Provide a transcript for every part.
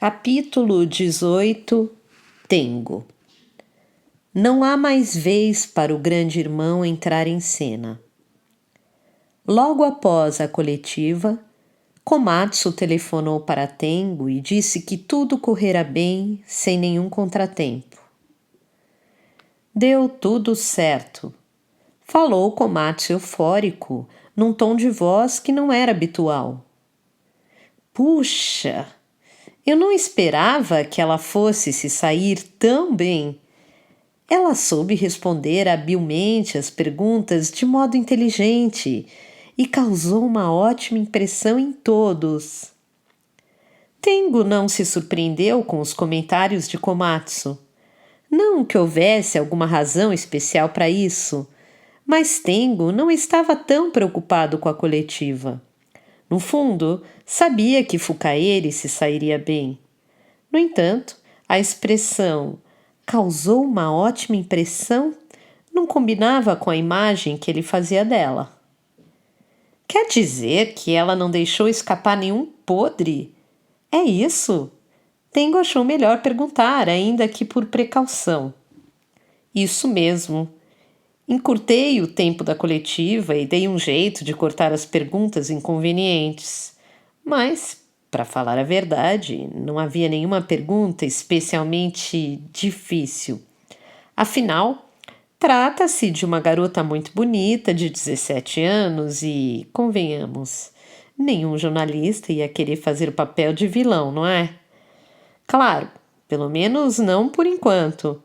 Capítulo 18. Tengo. Não há mais vez para o grande irmão entrar em cena. Logo após a coletiva, Komatsu telefonou para Tengo e disse que tudo correra bem, sem nenhum contratempo. Deu tudo certo. Falou Komatsu eufórico, num tom de voz que não era habitual. Puxa! Eu não esperava que ela fosse se sair tão bem. Ela soube responder habilmente às perguntas de modo inteligente e causou uma ótima impressão em todos. Tengo não se surpreendeu com os comentários de Komatsu. Não que houvesse alguma razão especial para isso, mas Tengo não estava tão preocupado com a coletiva. No fundo, sabia que Fukaeri se sairia bem. No entanto, a expressão causou uma ótima impressão não combinava com a imagem que ele fazia dela. Quer dizer que ela não deixou escapar nenhum podre? É isso? Tengo achou melhor perguntar, ainda que por precaução. Isso mesmo. Encurtei o tempo da coletiva e dei um jeito de cortar as perguntas inconvenientes. Mas, para falar a verdade, não havia nenhuma pergunta especialmente difícil. Afinal, trata-se de uma garota muito bonita, de 17 anos e, convenhamos, nenhum jornalista ia querer fazer o papel de vilão, não é? Claro, pelo menos não por enquanto.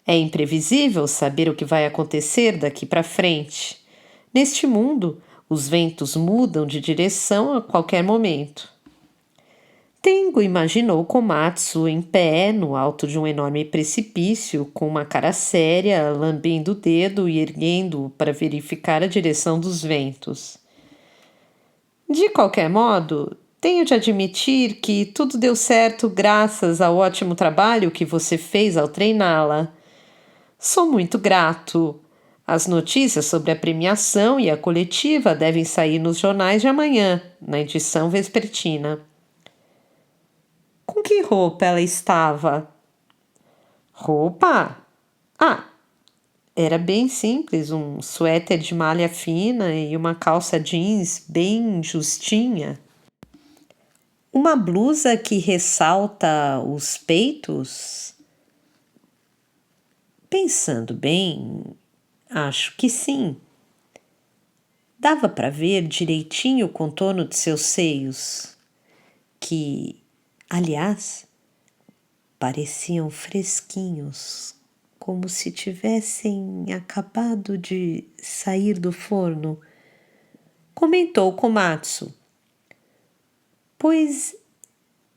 É imprevisível saber o que vai acontecer daqui para frente. Neste mundo, os ventos mudam de direção a qualquer momento. Tengo imaginou Komatsu em pé no alto de um enorme precipício, com uma cara séria, lambendo o dedo e erguendo-o para verificar a direção dos ventos. De qualquer modo, tenho de admitir que tudo deu certo graças ao ótimo trabalho que você fez ao treiná-la. Sou muito grato. As notícias sobre a premiação e a coletiva devem sair nos jornais de amanhã, na edição vespertina. Com que roupa ela estava? Roupa? Era bem simples, um suéter de malha fina e uma calça jeans bem justinha. Uma blusa que ressalta os peitos? Pensando bem, acho que sim. Dava para ver direitinho o contorno de seus seios, que, aliás, pareciam fresquinhos, como se tivessem acabado de sair do forno. Comentou Komatsu. Pois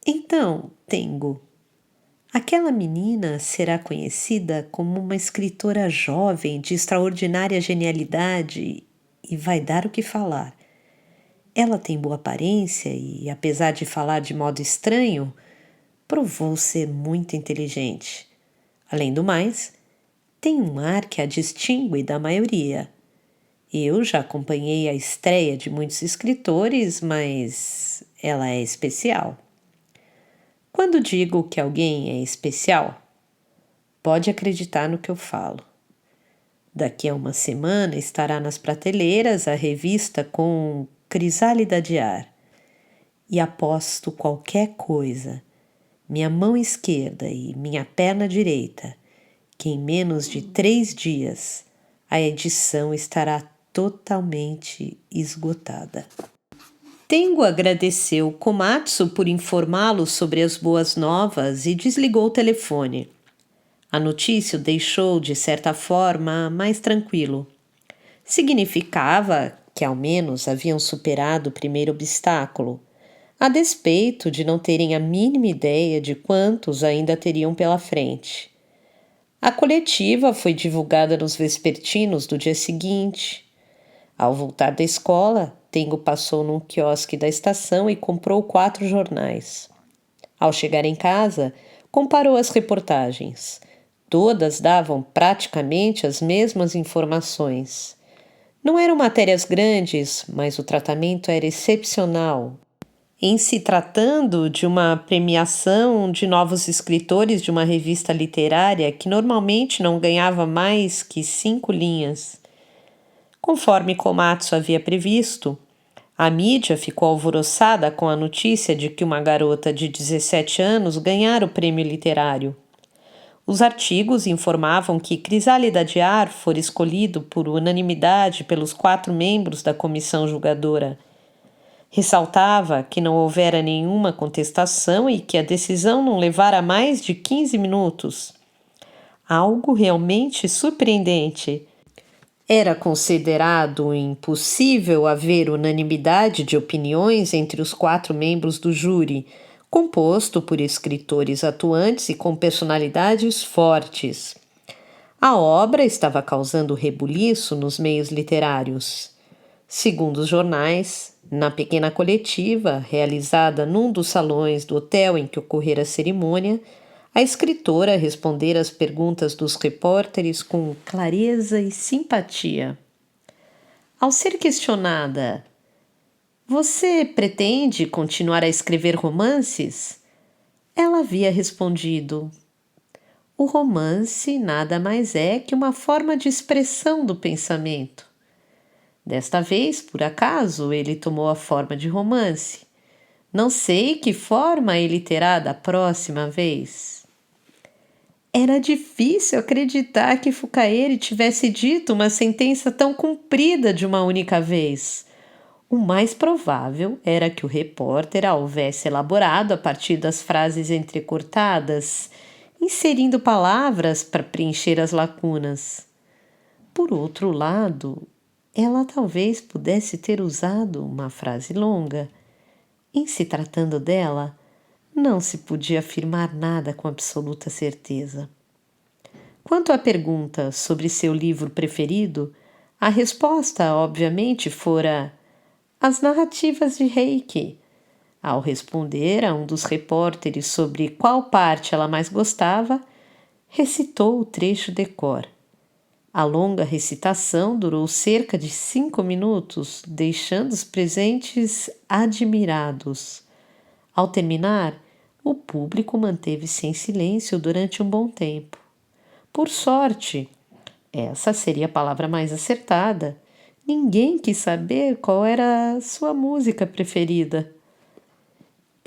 então, Tengo, aquela menina será conhecida como uma escritora jovem de extraordinária genialidade e vai dar o que falar. Ela tem boa aparência e, apesar de falar de modo estranho, provou ser muito inteligente. Além do mais, tem um ar que a distingue da maioria. Eu já acompanhei a estreia de muitos escritores, mas ela é especial. Quando digo que alguém é especial, pode acreditar no que eu falo. Daqui a uma semana estará nas prateleiras a revista com Crisálida de Ar. E aposto qualquer coisa, minha mão esquerda e minha perna direita, que em menos de 3 dias a edição estará totalmente esgotada. Tengo agradeceu Komatsu por informá-lo sobre as boas novas e desligou o telefone. A notícia o deixou, de certa forma, mais tranquilo. Significava que, ao menos, haviam superado o primeiro obstáculo, a despeito de não terem a mínima ideia de quantos ainda teriam pela frente. A coletiva foi divulgada nos vespertinos do dia seguinte. Ao voltar da escola, Tengo passou num quiosque da estação e comprou 4 jornais. Ao chegar em casa, comparou as reportagens. Todas davam praticamente as mesmas informações. Não eram matérias grandes, mas o tratamento era excepcional. Em se tratando de uma premiação de novos escritores de uma revista literária que normalmente não ganhava mais que 5 linhas. Conforme Komatsu havia previsto, a mídia ficou alvoroçada com a notícia de que uma garota de 17 anos ganhara o prêmio literário. Os artigos informavam que Crisálida de Ar fora escolhido por unanimidade pelos 4 membros da comissão julgadora. Ressaltava que não houvera nenhuma contestação e que a decisão não levara mais de 15 minutos. Algo realmente surpreendente. Era considerado impossível haver unanimidade de opiniões entre os 4 membros do júri, composto por escritores atuantes e com personalidades fortes. A obra estava causando rebuliço nos meios literários. Segundo os jornais, na pequena coletiva realizada num dos salões do hotel em que ocorrera a cerimônia, a escritora respondera às perguntas dos repórteres com clareza e simpatia. Ao ser questionada: "Você pretende continuar a escrever romances?", ela havia respondido: "O romance nada mais é que uma forma de expressão do pensamento. Desta vez, por acaso, ele tomou a forma de romance. Não sei que forma ele terá da próxima vez." Era difícil acreditar que Fukaeri tivesse dito uma sentença tão comprida de uma única vez. O mais provável era que o repórter a houvesse elaborado a partir das frases entrecortadas, inserindo palavras para preencher as lacunas. Por outro lado, ela talvez pudesse ter usado uma frase longa. Em se tratando dela, não se podia afirmar nada com absoluta certeza. Quanto à pergunta sobre seu livro preferido, a resposta, obviamente, fora as narrativas de Heike. Ao responder a um dos repórteres sobre qual parte ela mais gostava, recitou o trecho de cor. A longa recitação durou cerca de 5 minutos, deixando os presentes admirados. Ao terminar, o público manteve-se em silêncio durante um bom tempo. Por sorte, essa seria a palavra mais acertada. Ninguém quis saber qual era a sua música preferida.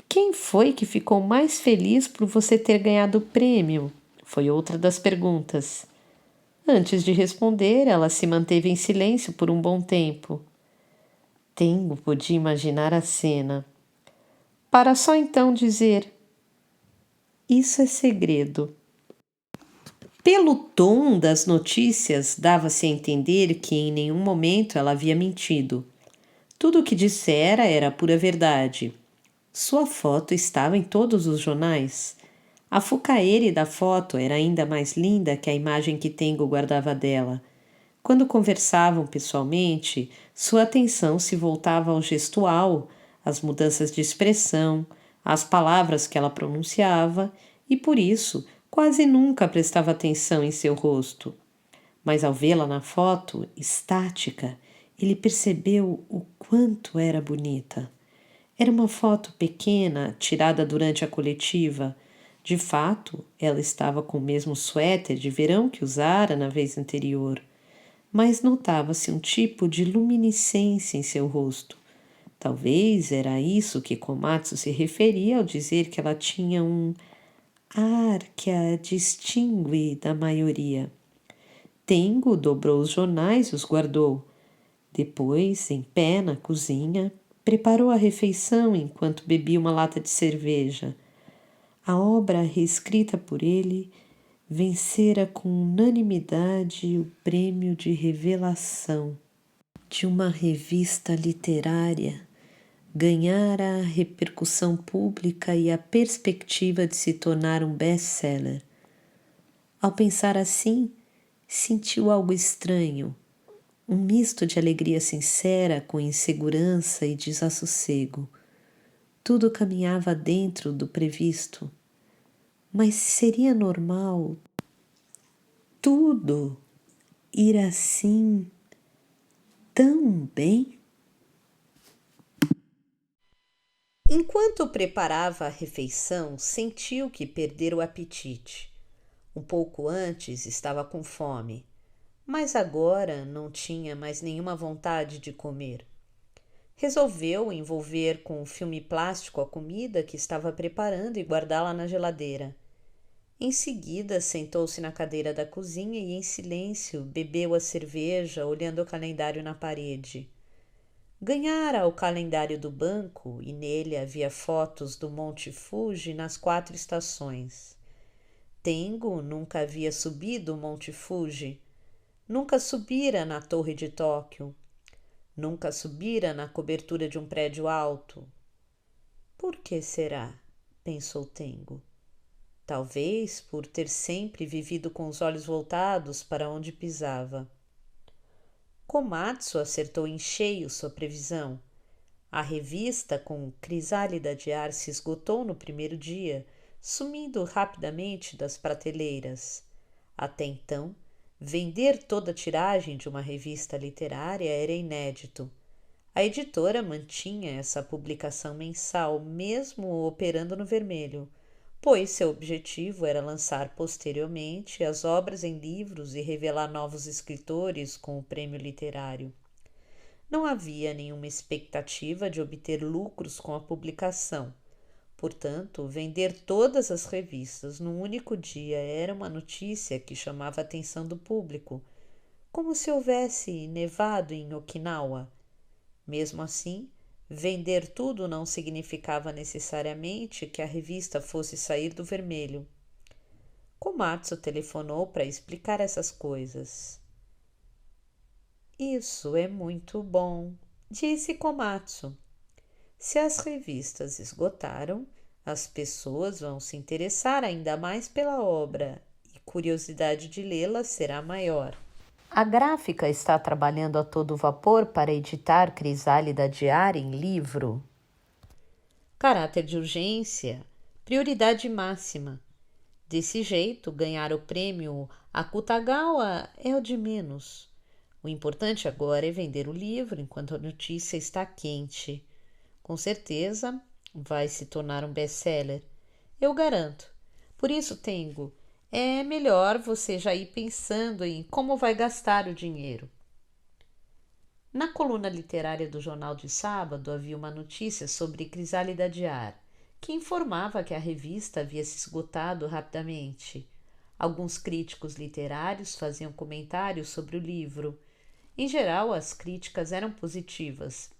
"Quem foi que ficou mais feliz por você ter ganhado o prêmio?", foi outra das perguntas. Antes de responder, ela se manteve em silêncio por um bom tempo. Tengo podia imaginar a cena, para só então dizer: "Isso é segredo." Pelo tom das notícias, dava-se a entender que em nenhum momento ela havia mentido. Tudo o que dissera era pura verdade. Sua foto estava em todos os jornais. A Fukaeri da foto era ainda mais linda que a imagem que Tengo guardava dela. Quando conversavam pessoalmente, sua atenção se voltava ao gestual, às mudanças de expressão, às palavras que ela pronunciava, e por isso quase nunca prestava atenção em seu rosto. Mas ao vê-la na foto, estática, ele percebeu o quanto era bonita. Era uma foto pequena, tirada durante a coletiva. De fato, ela estava com o mesmo suéter de verão que usara na vez anterior, mas notava-se um tipo de luminescência em seu rosto. Talvez era a isso que Komatsu se referia ao dizer que ela tinha um ar que a distingue da maioria. Tengo dobrou os jornais e os guardou. Depois, em pé na cozinha, preparou a refeição enquanto bebia uma lata de cerveja. A obra reescrita por ele vencera com unanimidade o prêmio de revelação de uma revista literária, ganhara a repercussão pública e a perspectiva de se tornar um best-seller. Ao pensar assim, sentiu algo estranho, um misto de alegria sincera com insegurança e desassossego. Tudo caminhava dentro do previsto. Mas seria normal tudo ir assim tão bem? Enquanto preparava a refeição, sentiu que perdera o apetite. Um pouco antes estava com fome, mas agora não tinha mais nenhuma vontade de comer. Resolveu envolver com um filme plástico a comida que estava preparando e guardá-la na geladeira. Em seguida, sentou-se na cadeira da cozinha e, em silêncio, bebeu a cerveja, olhando o calendário na parede. Ganhara o calendário do banco e nele havia fotos do Monte Fuji nas 4 estações. Tengo nunca havia subido o Monte Fuji, nunca subira na Torre de Tóquio, nunca subira na cobertura de um prédio alto. Por que será? Pensou Tengo. Talvez por ter sempre vivido com os olhos voltados para onde pisava. Komatsu acertou em cheio sua previsão. A revista com crisálida de ar se esgotou no primeiro dia, sumindo rapidamente das prateleiras. Até então, vender toda a tiragem de uma revista literária era inédito. A editora mantinha essa publicação mensal, mesmo operando no vermelho, pois seu objetivo era lançar posteriormente as obras em livros e revelar novos escritores com o prêmio literário. Não havia nenhuma expectativa de obter lucros com a publicação. Portanto, vender todas as revistas num único dia era uma notícia que chamava a atenção do público, como se houvesse nevado em Okinawa. Mesmo assim, vender tudo não significava necessariamente que a revista fosse sair do vermelho. Komatsu telefonou para explicar essas coisas. Isso é muito bom, disse Komatsu. Se as revistas esgotaram, as pessoas vão se interessar ainda mais pela obra e curiosidade de lê-la será maior. A gráfica está trabalhando a todo vapor para editar Crisálida Diária em livro. Caráter de urgência, prioridade máxima. Desse jeito, ganhar o prêmio Akutagawa é o de menos. O importante agora é vender o livro enquanto a notícia está quente. Com certeza, vai se tornar um best-seller. Eu garanto. Por isso, Tengo, é melhor você já ir pensando em como vai gastar o dinheiro. Na coluna literária do jornal de sábado havia uma notícia sobre Crisálida Diar, que informava que a revista havia se esgotado rapidamente. Alguns críticos literários faziam comentários sobre o livro. Em geral, as críticas eram positivas.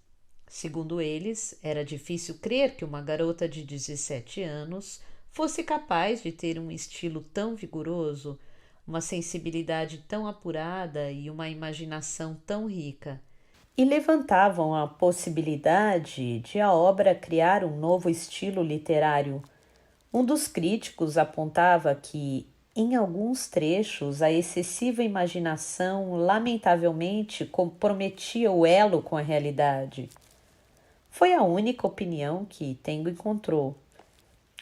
Segundo eles, era difícil crer que uma garota de 17 anos fosse capaz de ter um estilo tão vigoroso, uma sensibilidade tão apurada e uma imaginação tão rica. E levantavam a possibilidade de a obra criar um novo estilo literário. Um dos críticos apontava que, em alguns trechos, a excessiva imaginação lamentavelmente comprometia o elo com a realidade. Foi a única opinião que Tengo encontrou.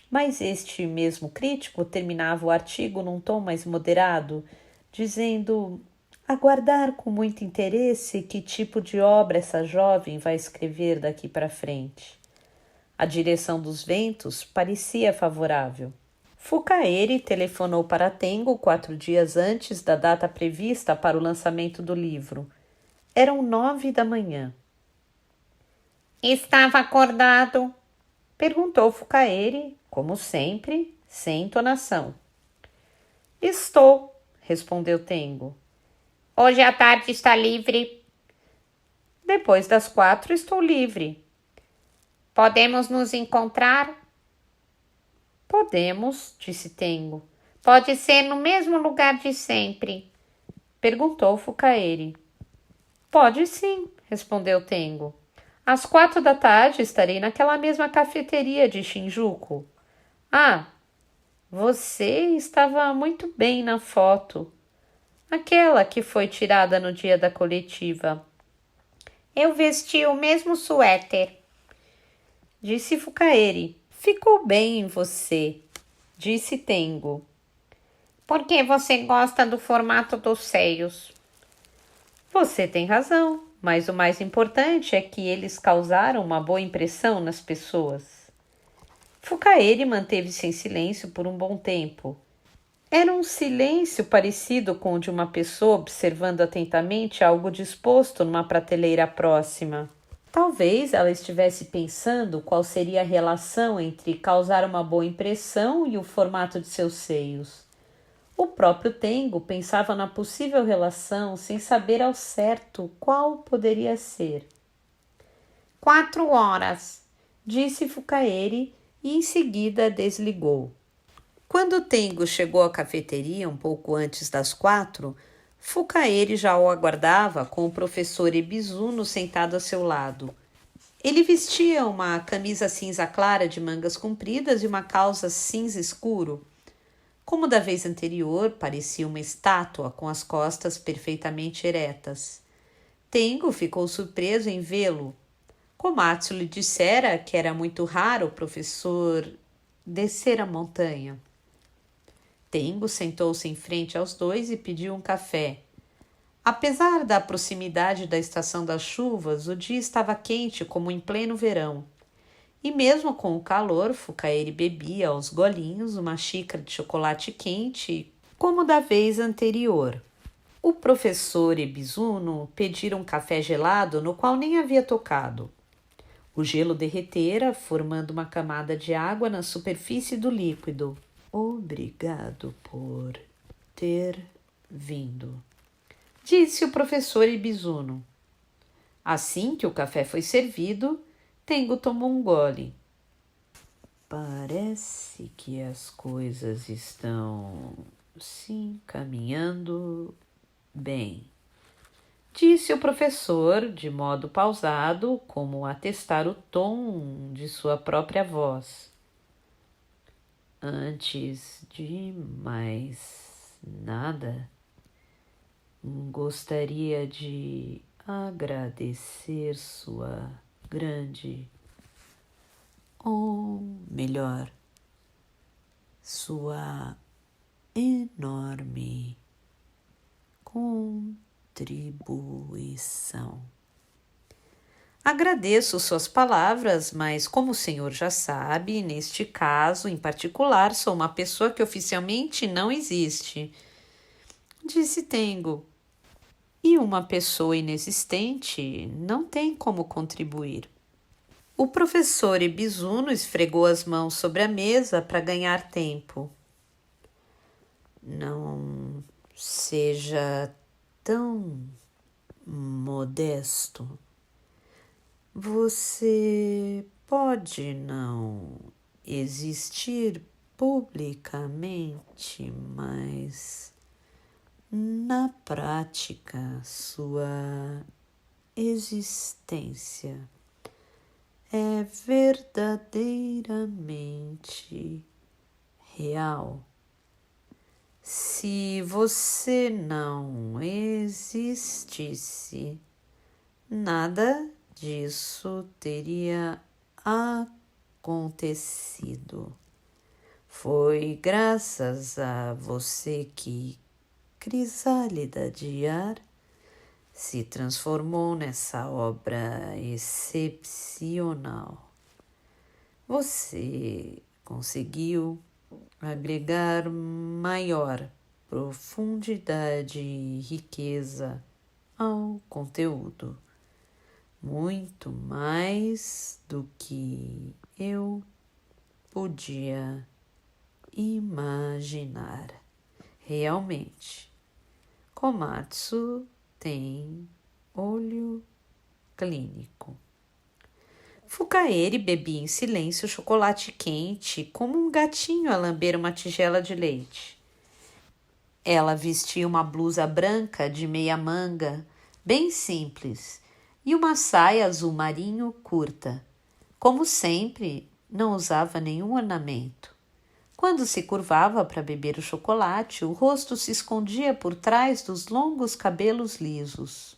Mas este mesmo crítico terminava o artigo num tom mais moderado, dizendo: aguardar com muito interesse que tipo de obra essa jovem vai escrever daqui para frente. A direção dos ventos parecia favorável. Fukaeri telefonou para Tengo 4 dias antes da data prevista para o lançamento do livro. Eram 9 da manhã. Estava acordado? Perguntou Fukaeri, como sempre, sem entonação. Estou, respondeu Tengo. Hoje à tarde está livre? Depois das 4 estou livre. Podemos nos encontrar? Podemos, disse Tengo. Pode ser no mesmo lugar de sempre? Perguntou Fukaeri. Pode sim, respondeu Tengo. Às 4 da tarde estarei naquela mesma cafeteria de Shinjuku. Ah, você estava muito bem na foto. Aquela que foi tirada no dia da coletiva. Eu vesti o mesmo suéter, disse Fukaeri. Ficou bem em você, disse Tengo. Por que você gosta do formato dos seios? Você tem razão, mas o mais importante é que eles causaram uma boa impressão nas pessoas. Fukaeri manteve-se em silêncio por um bom tempo. Era um silêncio parecido com o de uma pessoa observando atentamente algo disposto numa prateleira próxima. Talvez ela estivesse pensando qual seria a relação entre causar uma boa impressão e o formato de seus seios. O próprio Tengo pensava na possível relação sem saber ao certo qual poderia ser. 4 horas, disse Fukaeri e em seguida desligou. Quando Tengo chegou à cafeteria um pouco antes das 4, Fukaeri já o aguardava com o professor Ebizuno sentado a seu lado. Ele vestia uma camisa cinza clara de mangas compridas e uma calça cinza escuro. Como da vez anterior, parecia uma estátua com as costas perfeitamente eretas. Tengo ficou surpreso em vê-lo. Komatsu lhe dissera que era muito raro o professor descer a montanha. Tengo sentou-se em frente aos dois e pediu um café. Apesar da proximidade da estação das chuvas, o dia estava quente como em pleno verão. E mesmo com o calor, Fukaeri bebia aos golinhos uma xícara de chocolate quente, como da vez anterior. O professor Ebizuno pedira um café gelado no qual nem havia tocado. O gelo derretera, formando uma camada de água na superfície do líquido. Obrigado por ter vindo, disse o professor Ebizuno. Assim que o café foi servido, Tengo tomou um gole. Parece que as coisas estão se encaminhando bem, disse o professor de modo pausado, como a testar o tom de sua própria voz. Antes de mais nada, gostaria de agradecer sua grande, ou melhor, sua enorme contribuição. Agradeço suas palavras, mas como o senhor já sabe, neste caso em particular, sou uma pessoa que oficialmente não existe, disse Tengo. E uma pessoa inexistente não tem como contribuir. O professor Ebizuno esfregou as mãos sobre a mesa para ganhar tempo. Não seja tão modesto. Você pode não existir publicamente, mas na prática sua existência é verdadeiramente real. Se você não existisse, nada disso teria acontecido. Foi graças a você que Crisálida de Ar se transformou nessa obra excepcional. Você conseguiu agregar maior profundidade e riqueza ao conteúdo, muito mais do que eu podia imaginar. Realmente, Komatsu tem olho clínico. Fukaeri bebia em silêncio chocolate quente, como um gatinho a lamber uma tigela de leite. Ela vestia uma blusa branca de meia manga, bem simples, e uma saia azul marinho curta. Como sempre, não usava nenhum ornamento. Quando se curvava para beber o chocolate, o rosto se escondia por trás dos longos cabelos lisos.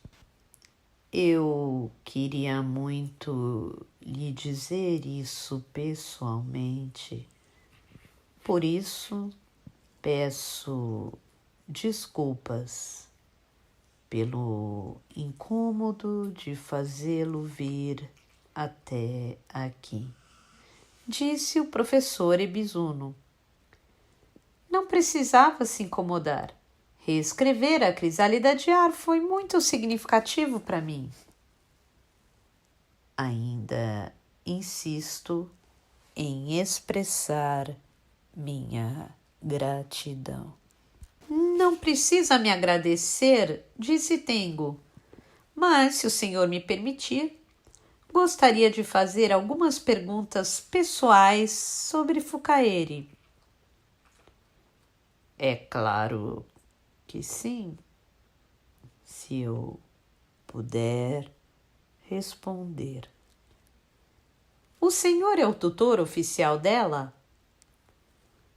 Eu queria muito lhe dizer isso pessoalmente. Por isso, peço desculpas pelo incômodo de fazê-lo vir até aqui. disse o professor Ebizuno. Não precisava se incomodar. Reescrever a Crisálida de Ar foi muito significativo para mim. Ainda insisto em expressar minha gratidão. Não precisa me agradecer, disse Tengo, mas, se o senhor me permitir, gostaria de fazer algumas perguntas pessoais sobre Fukaeri. É claro que sim, se eu puder responder. O senhor é o tutor oficial dela?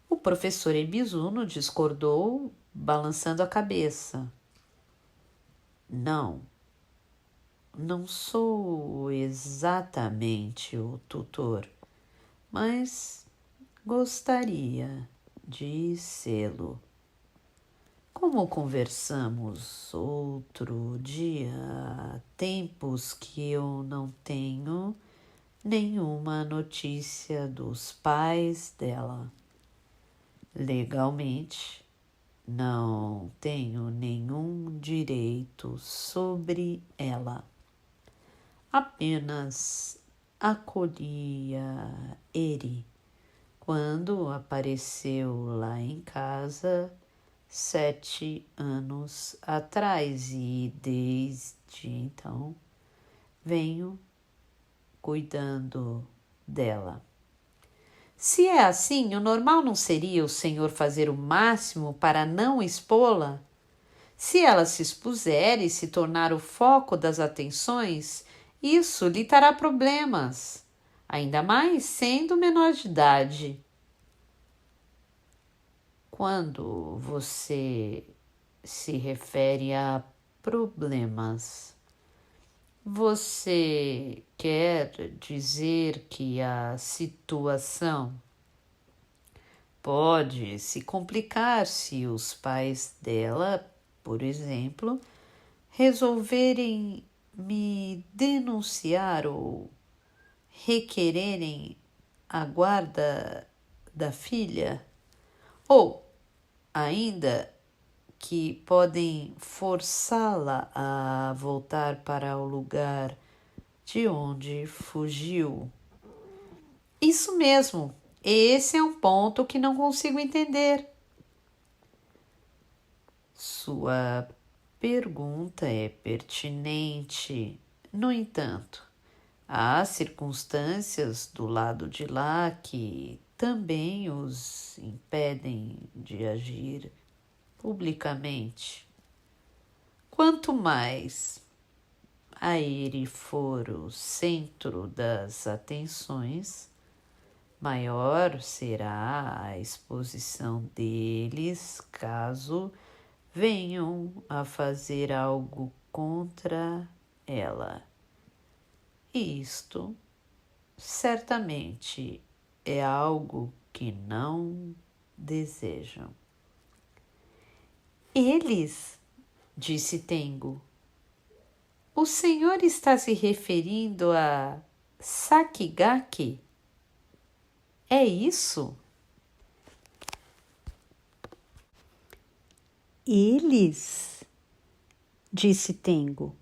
O professor Ebizuno discordou, balançando a cabeça. Não sou exatamente o tutor, mas gostaria de sê-lo. Como conversamos outro dia, há tempos que eu não tenho nenhuma notícia dos pais dela. Legalmente, não tenho nenhum direito sobre ela. Apenas acolhia Eri quando apareceu lá em casa 7 anos atrás e desde então venho cuidando dela. Se é assim, o normal não seria o senhor fazer o máximo para não expô-la? Se ela se expuser e se tornar o foco das atenções, isso lhe trará problemas, ainda mais sendo menor de idade. Quando você se refere a problemas, você quer dizer que a situação pode se complicar se os pais dela, por exemplo, resolverem me denunciar ou requererem a guarda da filha? Ou ainda que podem forçá-la a voltar para o lugar de onde fugiu? Isso mesmo, esse é um ponto que não consigo entender. Sua pergunta é pertinente. No entanto, há circunstâncias do lado de lá que também os impedem de agir publicamente. Quanto mais a ele for o centro das atenções, maior será a exposição deles caso venham a fazer algo contra ela. Isto certamente é algo que não desejam. Eles, disse Tengo, o senhor está se referindo a Sakigake? É isso? Eles, disse Tengo.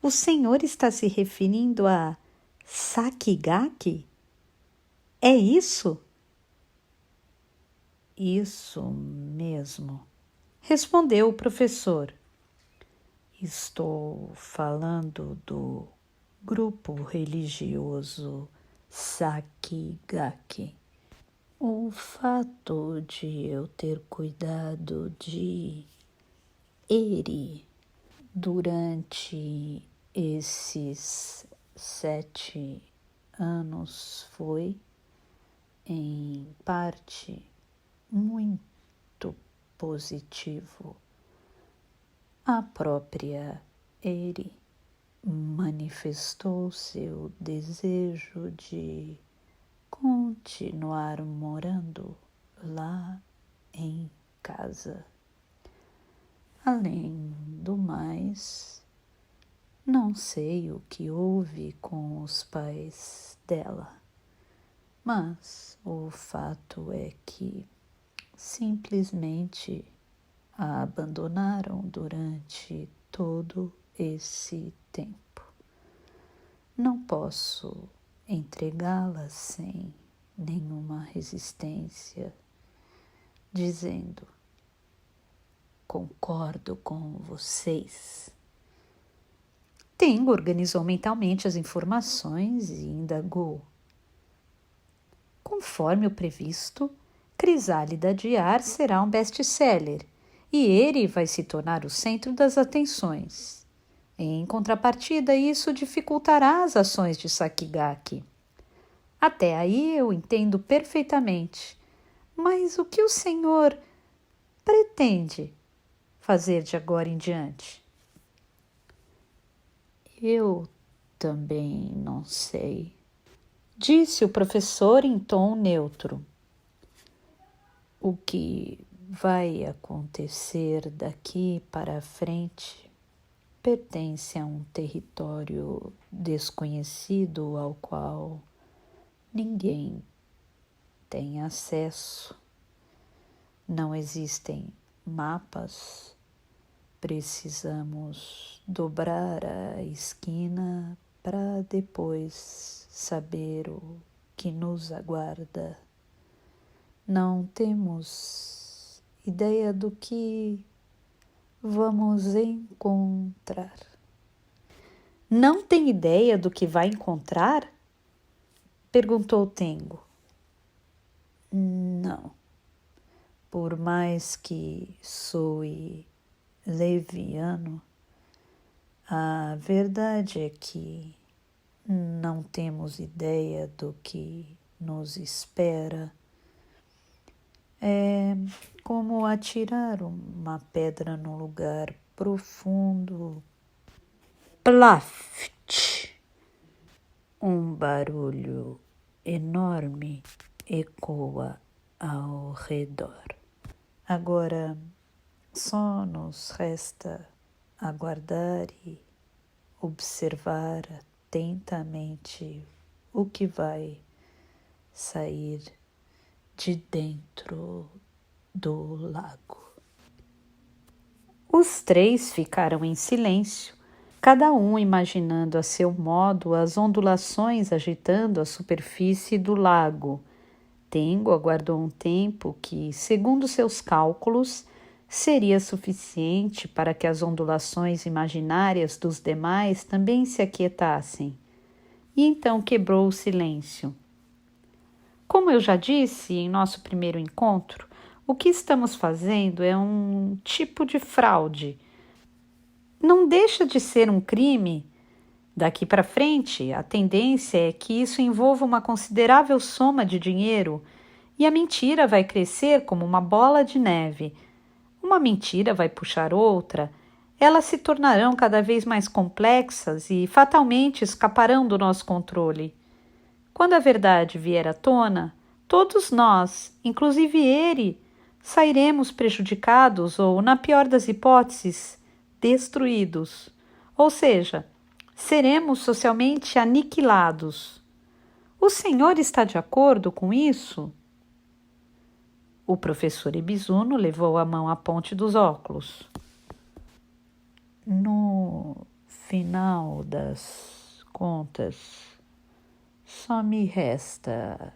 O senhor está se referindo a Sakigake? É isso? Isso mesmo, respondeu o professor. Estou falando do grupo religioso Sakigake. O fato de eu ter cuidado de Eri durante esses 7 anos foi, em parte, muito positivo. A própria Eri manifestou seu desejo de continuar morando lá em casa. Além do mais, não sei o que houve com os pais dela, Mas o fato é que simplesmente a abandonaram durante todo esse tempo. Não posso entregá-la sem nenhuma resistência, dizendo: concordo com vocês. Tengo organizou mentalmente as informações e indagou: conforme o previsto, Crisálida de Ar será um best-seller e ele vai se tornar o centro das atenções. Em contrapartida, isso dificultará as ações de Sakigake. Até aí eu entendo perfeitamente. Mas o que o senhor pretende fazer de agora em diante? Eu também não sei, disse o professor em tom neutro. O que vai acontecer daqui para frente pertence a um território desconhecido ao qual ninguém tem acesso. Não existem mapas. Precisamos dobrar a esquina para depois saber o que nos aguarda. Não temos ideia do que vamos encontrar. Não tem ideia do que vai encontrar? Perguntou Tengo. Não. Por mais que soe leviano, a verdade é que não temos ideia do que nos espera. É como atirar uma pedra num lugar profundo. Plaft! Um barulho enorme ecoa ao redor. Agora só nos resta aguardar e observar atentamente o que vai sair de dentro do lago. Os três ficaram em silêncio, cada um imaginando a seu modo as ondulações agitando a superfície do lago. Tengo aguardou um tempo que, segundo seus cálculos, seria suficiente para que as ondulações imaginárias dos demais também se aquietassem. E então quebrou o silêncio. Como eu já disse em nosso primeiro encontro, o que estamos fazendo é um tipo de fraude. Não deixa de ser um crime. Daqui para frente, a tendência é que isso envolva uma considerável soma de dinheiro e a mentira vai crescer como uma bola de neve. Uma mentira vai puxar outra, elas se tornarão cada vez mais complexas e fatalmente escaparão do nosso controle. Quando a verdade vier à tona, todos nós, inclusive ele, sairemos prejudicados ou, na pior das hipóteses, destruídos. Ou seja, seremos socialmente aniquilados. O senhor está de acordo com isso? O professor Ebizuno levou a mão à ponte dos óculos. No final das contas, só me resta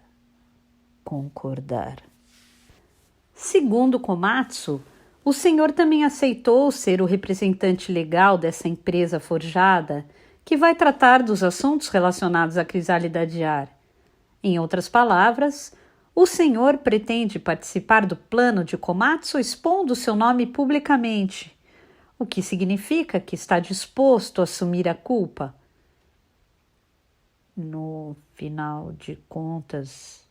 concordar. Segundo Komatsu, o senhor também aceitou ser o representante legal dessa empresa forjada que vai tratar dos assuntos relacionados à crisálida de ar. Em outras palavras, o senhor pretende participar do plano de Komatsu expondo seu nome publicamente, o que significa que está disposto a assumir a culpa. No final de contas,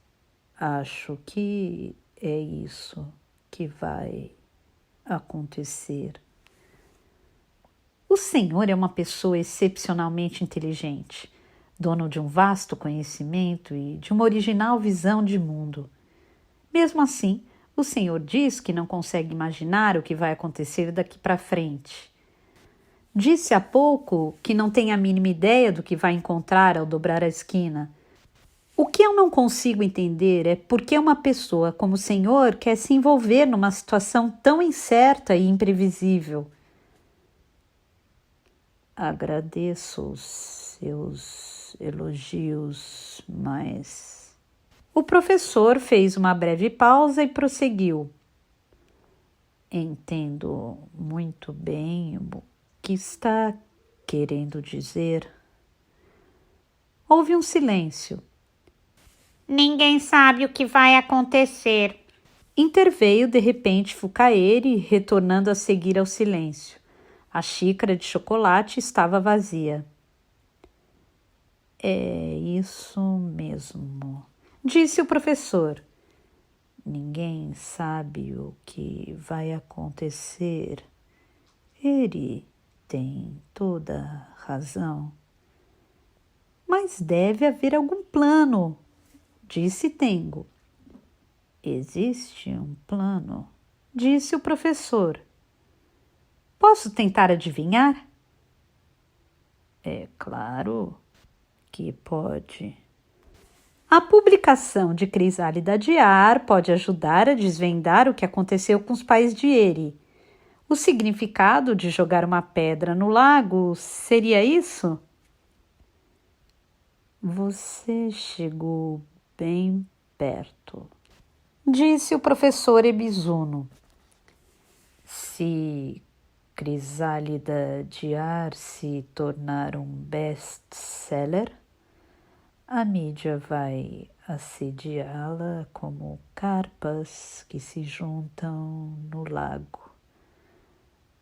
acho que é isso que vai acontecer. O senhor é uma pessoa excepcionalmente inteligente, dono de um vasto conhecimento e de uma original visão de mundo. Mesmo assim, o senhor diz que não consegue imaginar o que vai acontecer daqui para frente. Disse há pouco que não tem a mínima ideia do que vai encontrar ao dobrar a esquina. O que eu não consigo entender é por que uma pessoa como o senhor quer se envolver numa situação tão incerta e imprevisível. Agradeço os seus elogios, mas... O professor fez uma breve pausa e prosseguiu. Entendo muito bem o que está querendo dizer. Houve um silêncio. Ninguém sabe o que vai acontecer. Interveio de repente Fukaeri, retornando a seguir ao silêncio. A xícara de chocolate estava vazia. É isso mesmo, disse o professor. Ninguém sabe o que vai acontecer. Ele tem toda a razão. Mas deve haver algum plano, disse Tengo. Existe um plano, disse o professor. Posso tentar adivinhar? É claro que pode. A publicação de Crisálida de Ar pode ajudar a desvendar o que aconteceu com os pais de Eri. O significado de jogar uma pedra no lago seria isso? Você chegou bem perto, disse o professor Ebizuno. Se Crisálida de Ar se tornar um best-seller, a mídia vai assediá-la como carpas que se juntam no lago.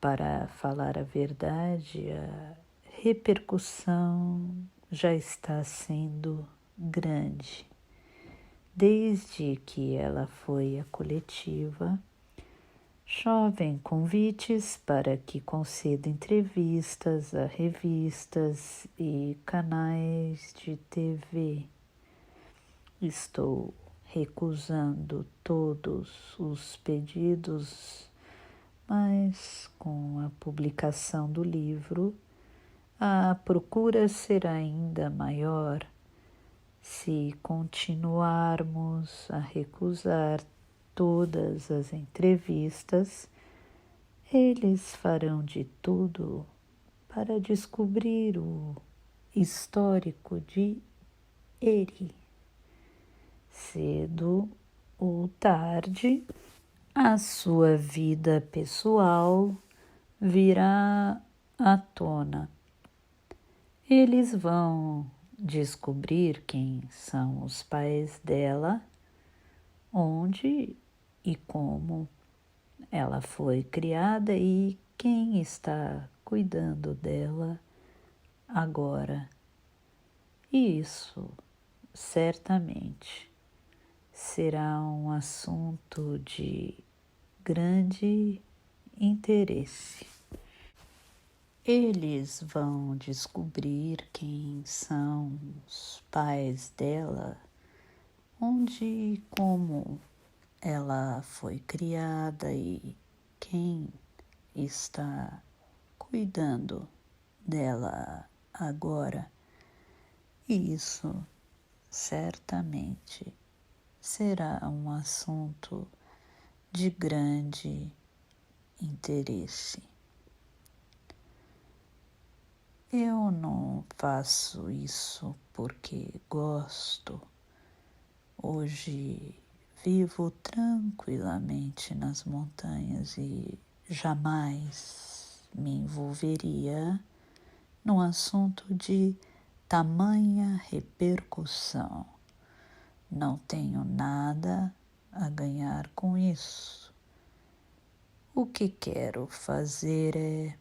Para falar a verdade, a repercussão já está sendo grande. Desde que ela foi à coletiva, chovem convites para que conceda entrevistas a revistas e canais de TV. Estou recusando todos os pedidos, mas com a publicação do livro, a procura será ainda maior. Se continuarmos a recusar todas as entrevistas, eles farão de tudo para descobrir o histórico de Eri. Cedo ou tarde, a sua vida pessoal virá à tona. Eles vão descobrir quem são os pais dela, onde e como ela foi criada e quem está cuidando dela agora. E isso, certamente, será um assunto de grande interesse. Eles vão descobrir quem são os pais dela, onde e como ela foi criada e quem está cuidando dela agora. E isso certamente será um assunto de grande interesse. Eu não faço isso porque gosto. Hoje vivo tranquilamente nas montanhas e jamais me envolveria num assunto de tamanha repercussão. Não tenho nada a ganhar com isso. O que quero fazer é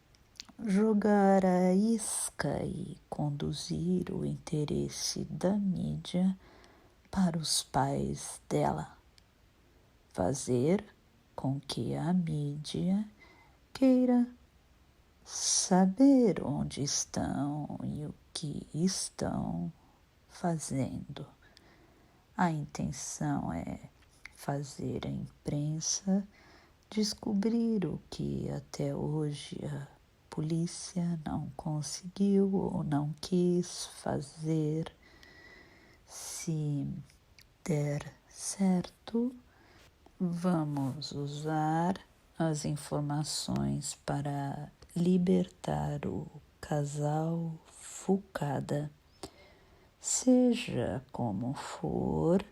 jogar a isca e conduzir o interesse da mídia para os pais dela. Fazer com que a mídia queira saber onde estão e o que estão fazendo. A intenção é fazer a imprensa descobrir o que até hoje a polícia não conseguiu ou não quis fazer, Se der certo, vamos usar as informações para libertar o casal Fukada. Seja como for,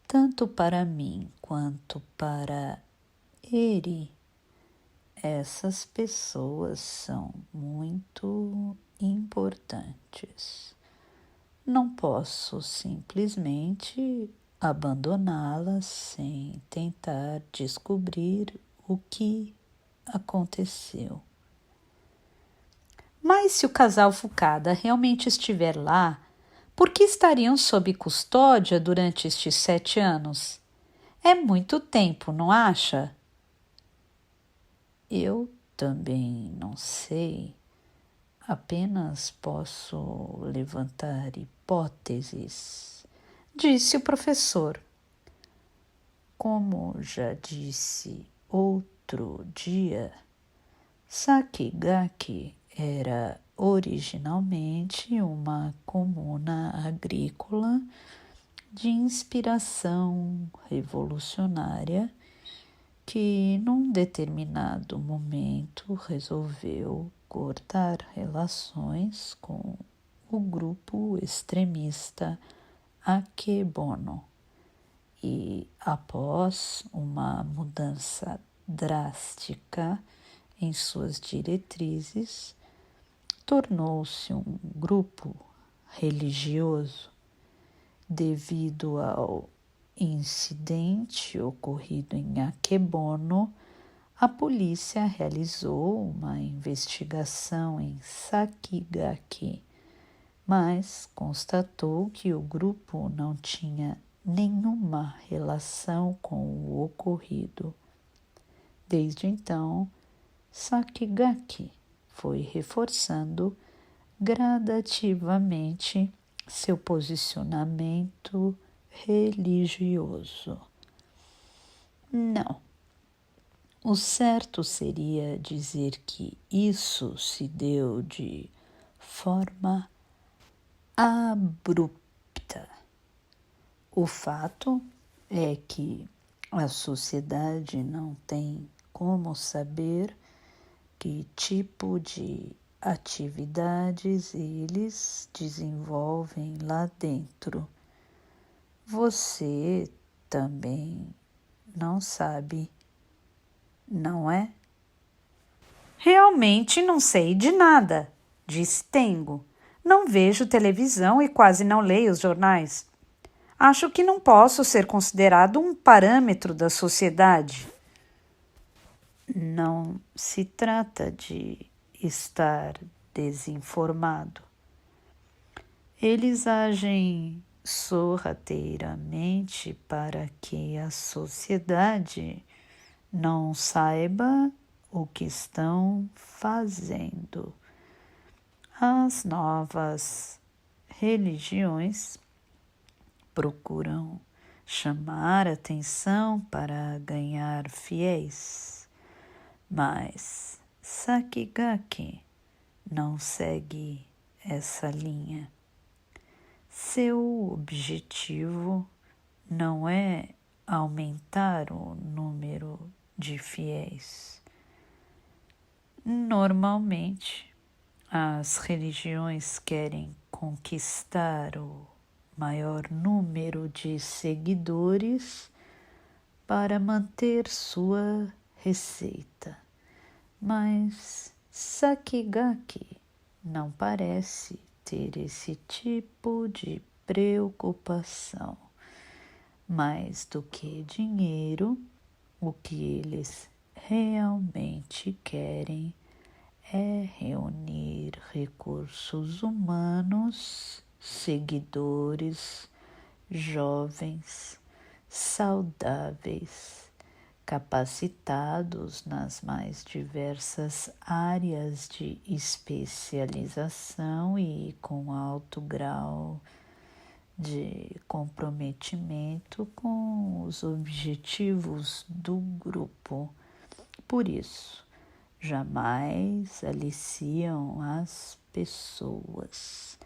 tanto para mim quanto para ele, essas pessoas são muito importantes. Não posso simplesmente abandoná-las sem tentar descobrir o que aconteceu. Mas se o casal Fukada realmente estiver lá, por que estariam sob custódia durante estes 7 anos? É muito tempo, não acha? Eu também não sei. Apenas posso levantar hipóteses, disse o professor. Como já disse outro dia, Sakigake era originalmente uma comuna agrícola de inspiração revolucionária que, num determinado momento, resolveu cortar relações com o grupo extremista Akebono e, após uma mudança drástica em suas diretrizes, tornou-se um grupo religioso. Devido ao incidente ocorrido em Akebono, a polícia realizou uma investigação em Sakigake, mas constatou que o grupo não tinha nenhuma relação com o ocorrido. Desde então, Sakigake foi reforçando gradativamente seu posicionamento religioso. Não, o certo seria dizer que isso se deu de forma abrupta. O fato é que a sociedade não tem como saber que tipo de atividades eles desenvolvem lá dentro. Você também não sabe, não é? Realmente não sei de nada, disse Tengo. Não vejo televisão e quase não leio os jornais. Acho que não posso ser considerado um parâmetro da sociedade. Não se trata de estar desinformado. Eles agem sorrateiramente para que a sociedade não saiba o que estão fazendo. As novas religiões procuram chamar atenção para ganhar fiéis, mas Sakigake não segue essa linha. Seu objetivo não é aumentar o número de fiéis. Normalmente, as religiões querem conquistar o maior número de seguidores para manter sua receita. Mas Sakigake não parece ter esse tipo de preocupação. Mais do que dinheiro, o que eles realmente querem é reunir recursos humanos, seguidores, jovens, saudáveis, capacitados nas mais diversas áreas de especialização e com alto grau de comprometimento com os objetivos do grupo. Por isso, jamais aliciam as pessoas.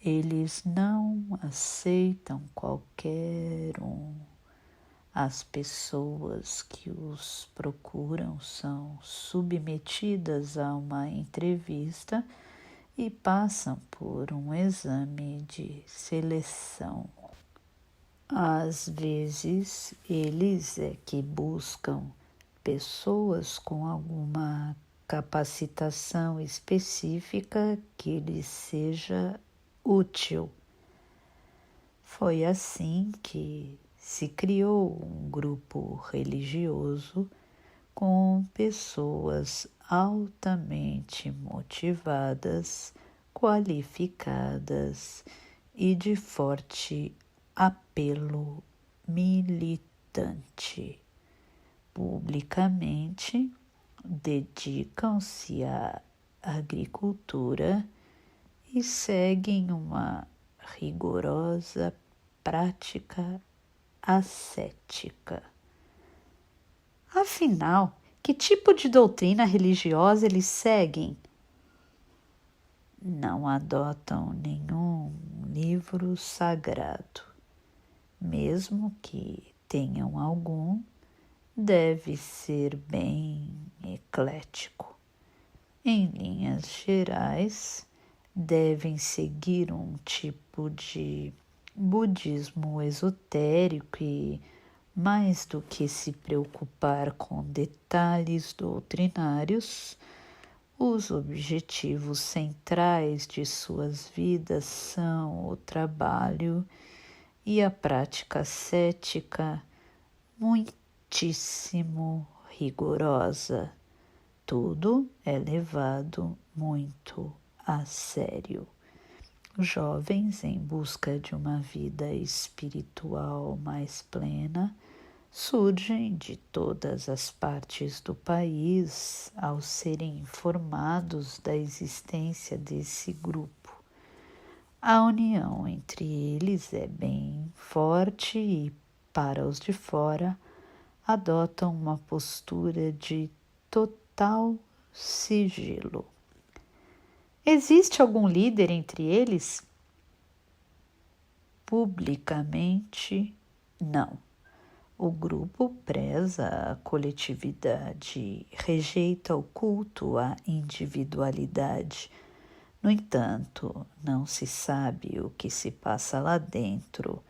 Eles não aceitam qualquer um. As pessoas que os procuram são submetidas a uma entrevista e passam por um exame de seleção. Às vezes, eles é que buscam pessoas com alguma capacitação específica que lhes seja útil. Foi assim que se criou um grupo religioso com pessoas altamente motivadas, qualificadas e de forte apelo militante. Publicamente dedicam-se à agricultura e seguem uma rigorosa prática ascética. Afinal, que tipo de doutrina religiosa eles seguem? Não adotam nenhum livro sagrado. Mesmo que tenham algum, deve ser bem eclético. Em linhas gerais, devem seguir um tipo de budismo esotérico e, mais do que se preocupar com detalhes doutrinários, os objetivos centrais de suas vidas são o trabalho e a prática ascética muitíssimo rigorosa. Tudo é levado muito a sério. Jovens em busca de uma vida espiritual mais plena surgem de todas as partes do país ao serem informados da existência desse grupo. A união entre eles é bem forte e, para os de fora, adotam uma postura de total sigilo. Existe algum líder entre eles? Publicamente, não. O grupo preza a coletividade, rejeita o culto à individualidade. No entanto, não se sabe o que se passa lá dentro.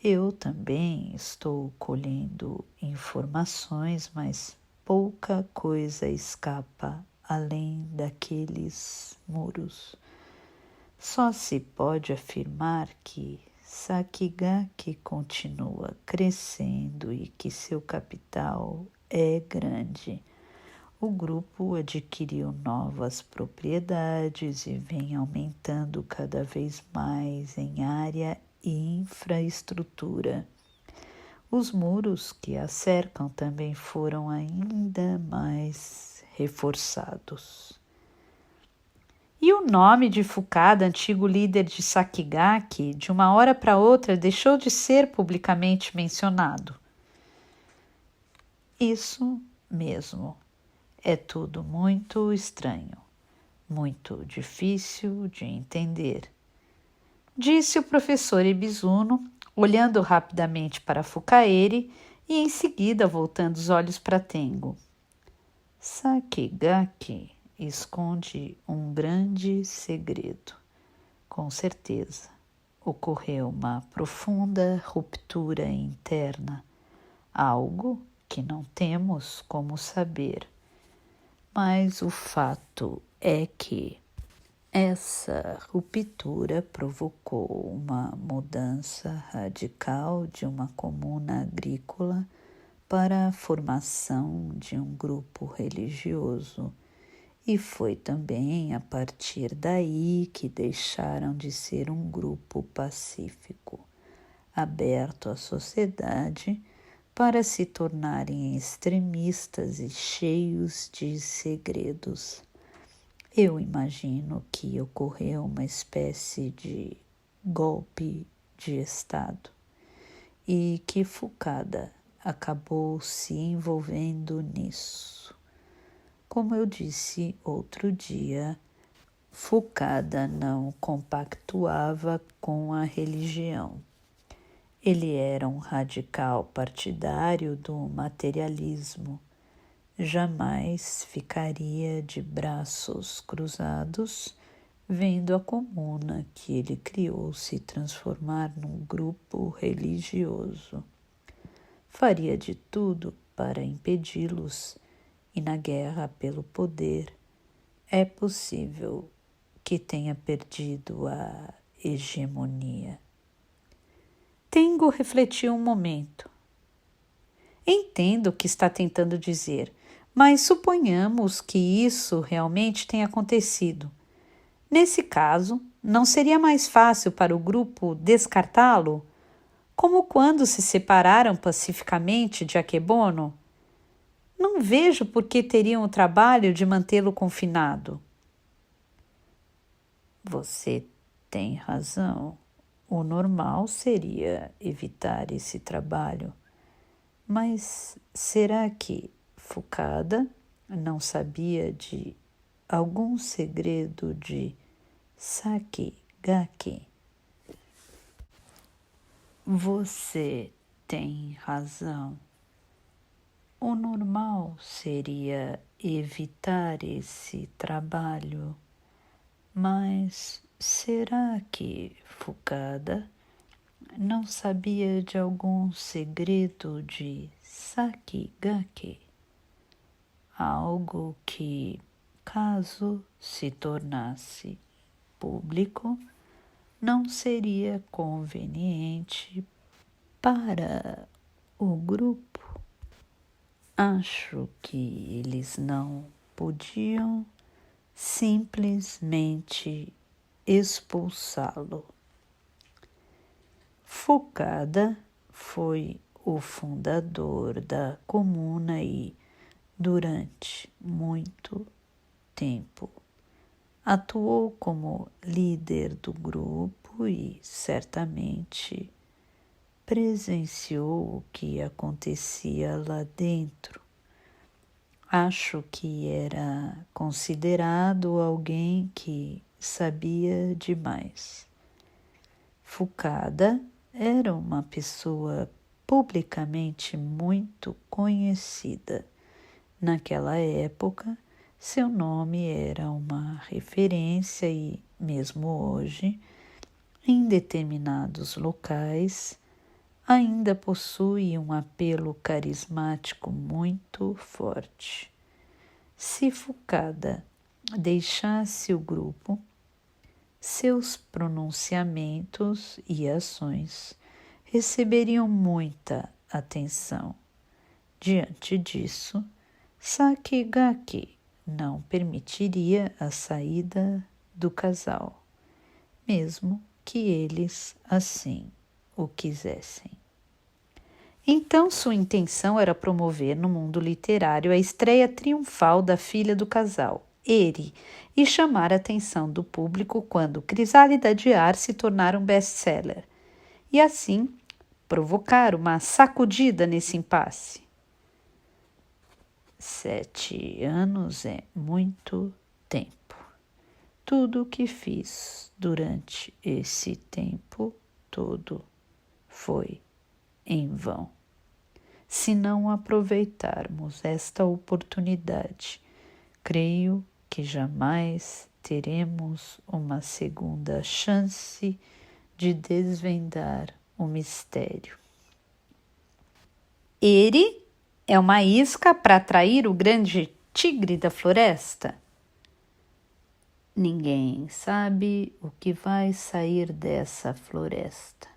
Eu também estou colhendo informações, mas pouca coisa escapa além daqueles muros. Só se pode afirmar que Sakigake continua crescendo e que seu capital é grande. O grupo adquiriu novas propriedades e vem aumentando cada vez mais em área e infraestrutura. Os muros que a cercam também foram ainda mais reforçados. E o nome de Fukada, antigo líder de Sakigake, de uma hora para outra deixou de ser publicamente mencionado. Isso mesmo. É tudo muito estranho, muito difícil de entender, disse o professor Ibizuno, olhando rapidamente para Fukaeri e em seguida voltando os olhos para Tengo. Sakigake esconde um grande segredo. Com certeza, ocorreu uma profunda ruptura interna, algo que não temos como saber. Mas o fato é que essa ruptura provocou uma mudança radical de uma comuna agrícola para a formação de um grupo religioso, e foi também a partir daí que deixaram de ser um grupo pacífico, aberto à sociedade, para se tornarem extremistas e cheios de segredos. Eu imagino que ocorreu uma espécie de golpe de Estado e que Fukada acabou se envolvendo nisso. Como eu disse outro dia, Foucault não compactuava com a religião. Ele era um radical partidário do materialismo. Jamais ficaria de braços cruzados vendo a comuna que ele criou se transformar num grupo religioso. Faria de tudo para impedi-los e, na guerra pelo poder, é possível que tenha perdido a hegemonia. Tengo refletiu um momento. Entendo o que está tentando dizer, mas suponhamos que isso realmente tenha acontecido. Nesse caso, não seria mais fácil para o grupo descartá-lo? Como quando se separaram pacificamente de Akebono? Não vejo por que teriam o trabalho de mantê-lo confinado. Você tem razão. O normal seria evitar esse trabalho. Mas será que Foucault não sabia de algum segredo de Sakigake? Você tem razão. O normal seria evitar esse trabalho. Mas será que Foucault não sabia de algum segredo de Sakigake? Algo que, caso se tornasse público, não seria conveniente para o grupo. Acho que eles não podiam simplesmente expulsá-lo. Foucault foi o fundador da comuna e, durante muito tempo, atuou como líder do grupo e certamente presenciou o que acontecia lá dentro. Acho que era considerado alguém que sabia demais. Foucault era uma pessoa publicamente muito conhecida. Naquela época, seu nome era uma referência e, mesmo hoje, em determinados locais, ainda possui um apelo carismático muito forte. Se Foucault deixasse o grupo, seus pronunciamentos e ações receberiam muita atenção. Diante disso, Sakigake não permitiria a saída do casal, mesmo que eles assim o quisessem. Então sua intenção era promover no mundo literário a estreia triunfal da filha do casal, Eri, e chamar a atenção do público quando Crisálida de Ar se tornar um best-seller, e assim provocar uma sacudida nesse impasse. 7 anos é muito tempo. Tudo o que fiz durante esse tempo todo foi em vão. Se não aproveitarmos esta oportunidade, creio que jamais teremos uma segunda chance de desvendar o mistério. Eri é uma isca para atrair o grande tigre da floresta? Ninguém sabe o que vai sair dessa floresta.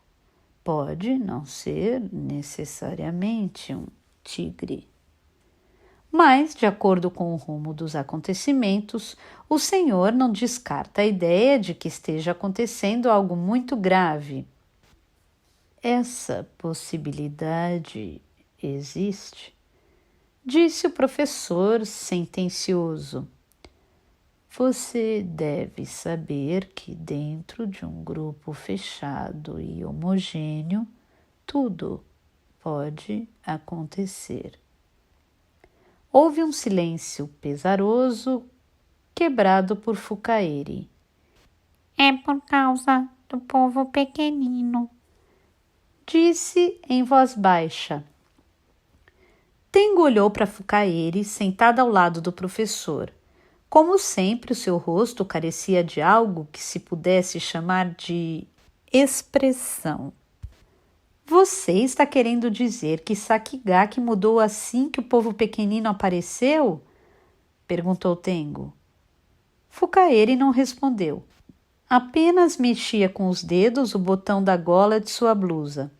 Pode não ser necessariamente um tigre. Mas, de acordo com o rumo dos acontecimentos, o Senhor não descarta a ideia de que esteja acontecendo algo muito grave. Essa possibilidade existe, disse o professor sentencioso. Você deve saber que dentro de um grupo fechado e homogêneo, tudo pode acontecer. Houve um silêncio pesaroso quebrado por Fukaeri. É por causa do povo pequenino. Disse em voz baixa. Tengo olhou para Fukaeri sentada ao lado do professor. Como sempre, o seu rosto carecia de algo que se pudesse chamar de expressão. Você está querendo dizer que Sakigake mudou assim que o povo pequenino apareceu? Perguntou Tengo. Fukaeri não respondeu. Apenas mexia com os dedos o botão da gola de sua blusa.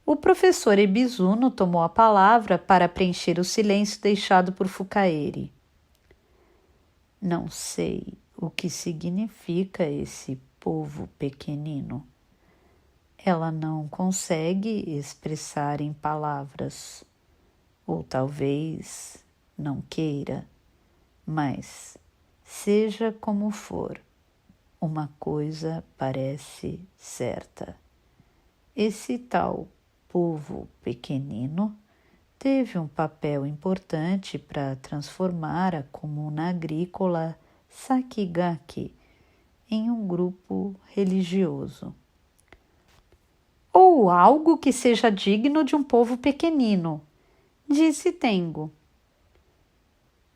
O professor Ebizuno tomou a palavra para preencher o silêncio deixado por Fukaeri. Não sei o que significa esse povo pequenino. Ela não consegue expressar em palavras, ou talvez não queira, mas, seja como for, uma coisa parece certa. Esse tal povo pequenino teve um papel importante para transformar a comuna agrícola Sakigake em um grupo religioso. Ou algo que seja digno de um povo pequenino, disse Tengo.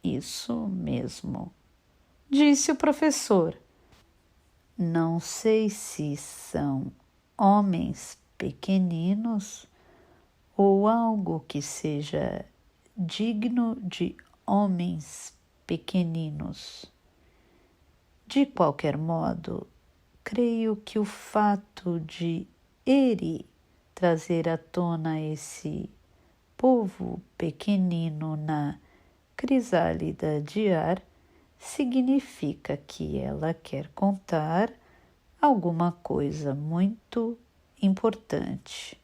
Isso mesmo, disse o professor. Não sei se são homens pequeninos ou algo que seja digno de homens pequeninos. De qualquer modo, creio que o fato de Eri trazer à tona esse povo pequenino na crisálida de ar significa que ela quer contar alguma coisa muito importante.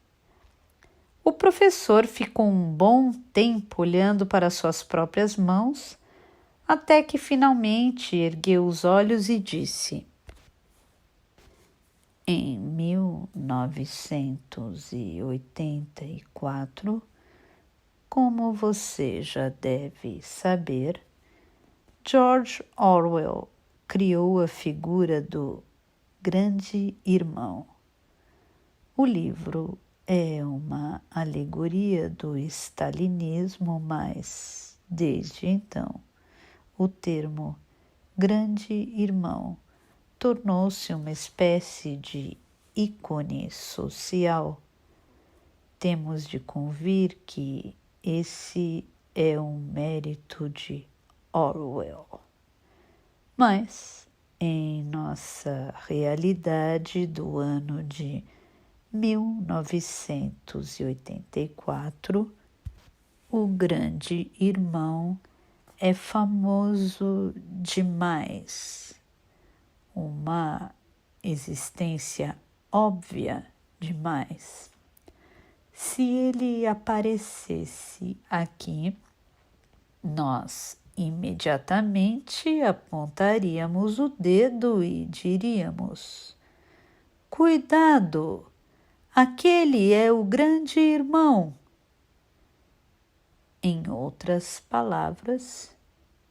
O professor ficou um bom tempo olhando para suas próprias mãos, até que finalmente ergueu os olhos e disse: Em 1984, como você já deve saber, George Orwell criou a figura do Grande Irmão. O livro é uma alegoria do stalinismo, mas, desde então, o termo Grande Irmão tornou-se uma espécie de ícone social. Temos de convir que esse é um mérito de Orwell. Mas, em nossa realidade do ano de 1984, o Grande Irmão é famoso demais. Uma existência óbvia demais. Se ele aparecesse aqui, nós imediatamente apontaríamos o dedo e diríamos: cuidado, aquele é o Grande Irmão. Em outras palavras,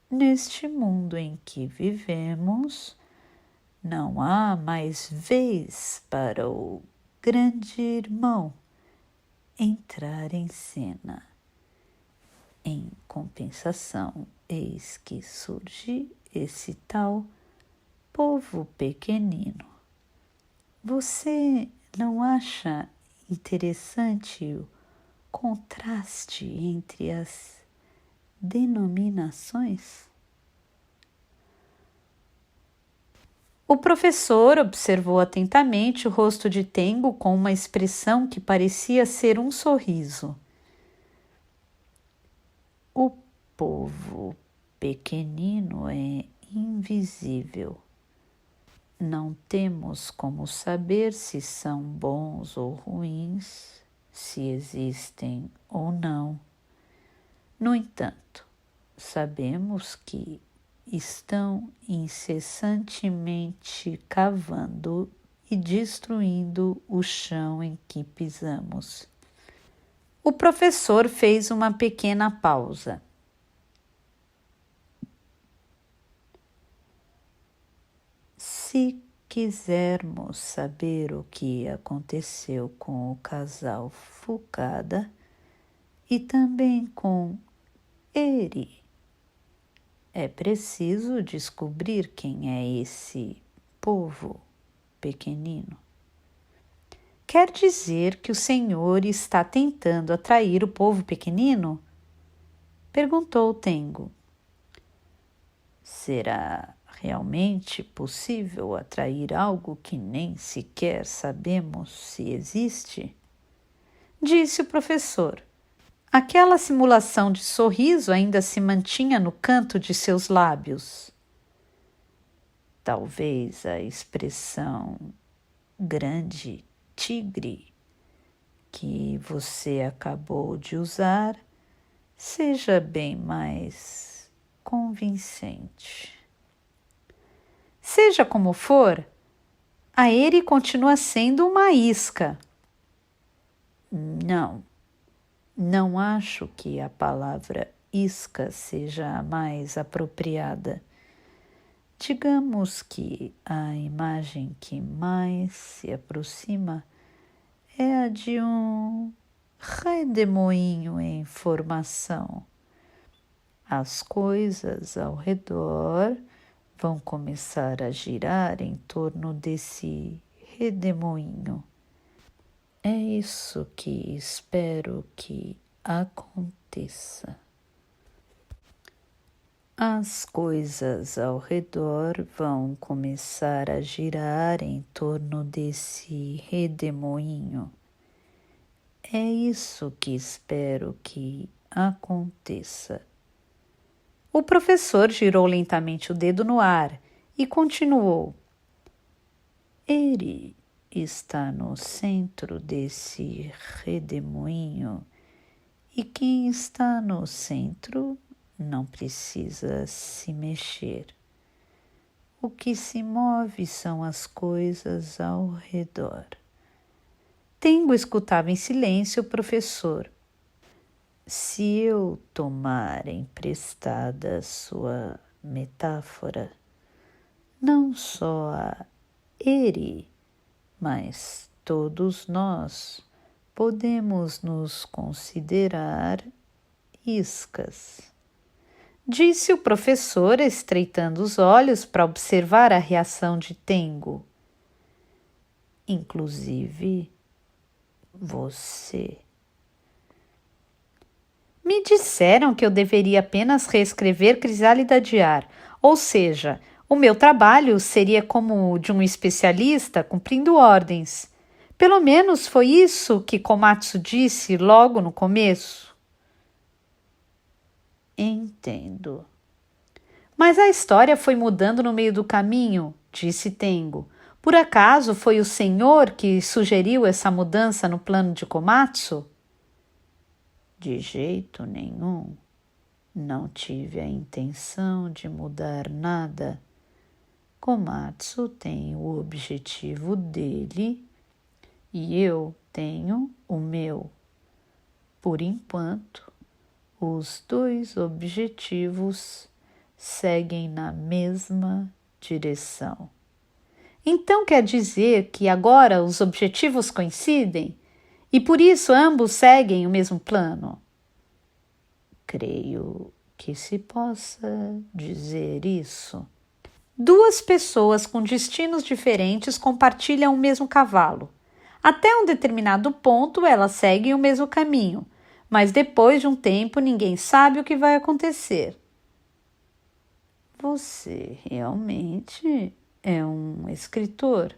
neste mundo em que vivemos, não há mais vez para o Grande Irmão entrar em cena. Em compensação, eis que surge esse tal povo pequenino. Você não acha interessante o contraste entre as denominações? O professor observou atentamente o rosto de Tengo com uma expressão que parecia ser um sorriso. O povo pequenino é invisível. Não temos como saber se são bons ou ruins, se existem ou não. No entanto, sabemos que estão incessantemente cavando e destruindo o chão em que pisamos. O professor fez uma pequena pausa. Se quisermos saber o que aconteceu com o casal Fukada e também com Eri, é preciso descobrir quem é esse povo pequenino. Quer dizer que o Senhor está tentando atrair o povo pequenino? Perguntou Tengo. Será realmente possível atrair algo que nem sequer sabemos se existe? Disse o professor. Aquela simulação de sorriso ainda se mantinha no canto de seus lábios. Talvez a expressão grande tigre que você acabou de usar seja bem mais convincente. Seja como for, a Eri continua sendo uma isca. Não acho que a palavra isca seja a mais apropriada. Digamos que a imagem que mais se aproxima é a de um redemoinho em formação. As coisas ao redor vão começar a girar em torno desse redemoinho. É isso que espero que aconteça. As coisas ao redor vão começar a girar em torno desse redemoinho. É isso que espero que aconteça. O professor girou lentamente o dedo no ar e continuou. Eri está no centro desse redemoinho e quem está no centro não precisa se mexer. O que se move são as coisas ao redor. Tengo escutava em silêncio o professor. Se eu tomar emprestada sua metáfora, não só a Eri, mas todos nós podemos nos considerar iscas. Disse o professor, estreitando os olhos para observar a reação de Tengo. Inclusive, você. Me disseram que eu deveria apenas reescrever Crisálida de Ar, ou seja, o meu trabalho seria como o de um especialista cumprindo ordens. Pelo menos foi isso que Komatsu disse logo no começo. Entendo. Mas a história foi mudando no meio do caminho, disse Tengo. Por acaso foi o senhor que sugeriu essa mudança no plano de Komatsu? De jeito nenhum. Não tive a intenção de mudar nada. Komatsu tem o objetivo dele e eu tenho o meu. Por enquanto, os dois objetivos seguem na mesma direção. Então quer dizer que agora os objetivos coincidem e por isso ambos seguem o mesmo plano? Creio que se possa dizer isso. Duas pessoas com destinos diferentes compartilham o mesmo cavalo. Até um determinado ponto elas seguem o mesmo caminho, mas depois de um tempo ninguém sabe o que vai acontecer. Você realmente é um escritor.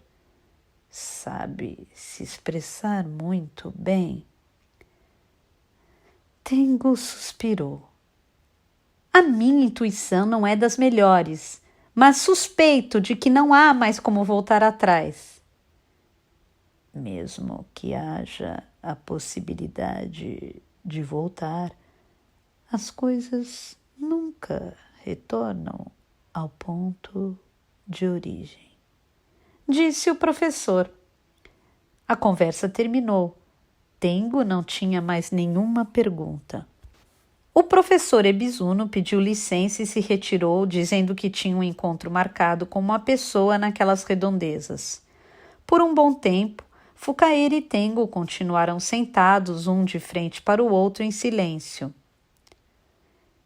Sabe se expressar muito bem. Tengo suspirou. A minha intuição não é das melhores, mas suspeito de que não há mais como voltar atrás. Mesmo que haja a possibilidade de voltar, as coisas nunca retornam ao ponto de origem. Disse o professor. A conversa terminou. Tengo não tinha mais nenhuma pergunta. O professor Ebizuno pediu licença e se retirou, dizendo que tinha um encontro marcado com uma pessoa naquelas redondezas. Por um bom tempo, Fukaeri e Tengo continuaram sentados um de frente para o outro em silêncio.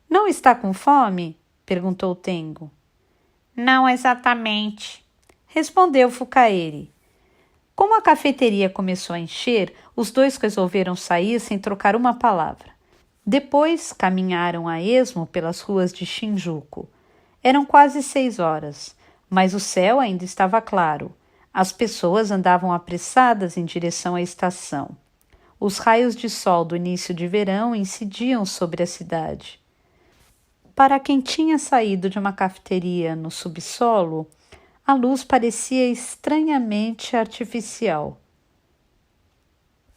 Não está com fome? Perguntou Tengo. Não exatamente, Respondeu Fukaeri. Como a cafeteria começou a encher, os dois resolveram sair sem trocar uma palavra. Depois caminharam a esmo pelas ruas de Shinjuku. Eram quase 6 horas, mas o céu ainda estava claro. As pessoas andavam apressadas em direção à estação. Os raios de sol do início de verão incidiam sobre a cidade. Para quem tinha saído de uma cafeteria no subsolo, a luz parecia estranhamente artificial.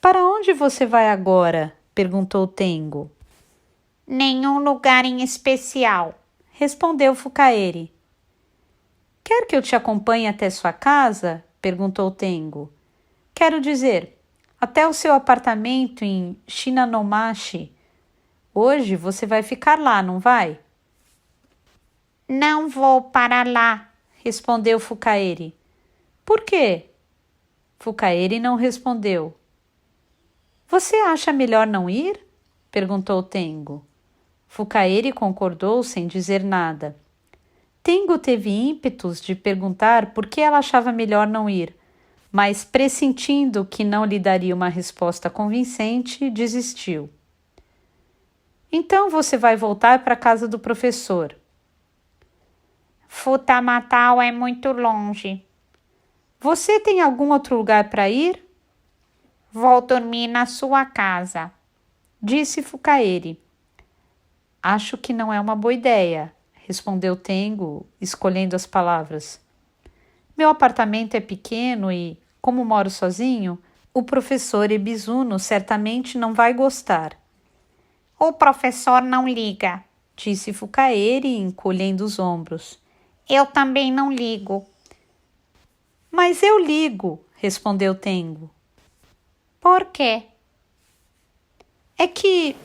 Para onde você vai agora? Perguntou Tengo. nenhum lugar em especial. Respondeu Fukaeri. Quer que eu te acompanhe até sua casa? Perguntou Tengo. Quero dizer, até o seu apartamento em Shinanomachi. Hoje você vai ficar lá, não vai? Não vou para lá. Respondeu Fukaeri. Por quê? Fukaeri não respondeu. Você acha melhor não ir? Perguntou Tengo. Fukaeri concordou sem dizer nada. Tengo teve ímpetos de perguntar por que ela achava melhor não ir, mas pressentindo que não lhe daria uma resposta convincente, desistiu. Então você vai voltar para a casa do professor. Futamatau é muito longe. Você tem algum outro lugar para ir? Vou dormir na sua casa. Disse Fukaeri. Acho que não é uma boa ideia, respondeu Tengo, escolhendo as palavras. Meu apartamento é pequeno e, como moro sozinho, o professor Ebizuno certamente não vai gostar. O professor não liga, Disse Fukaeri, encolhendo os ombros. Eu também não ligo. Mas eu ligo, respondeu Tengo. Por quê? É que...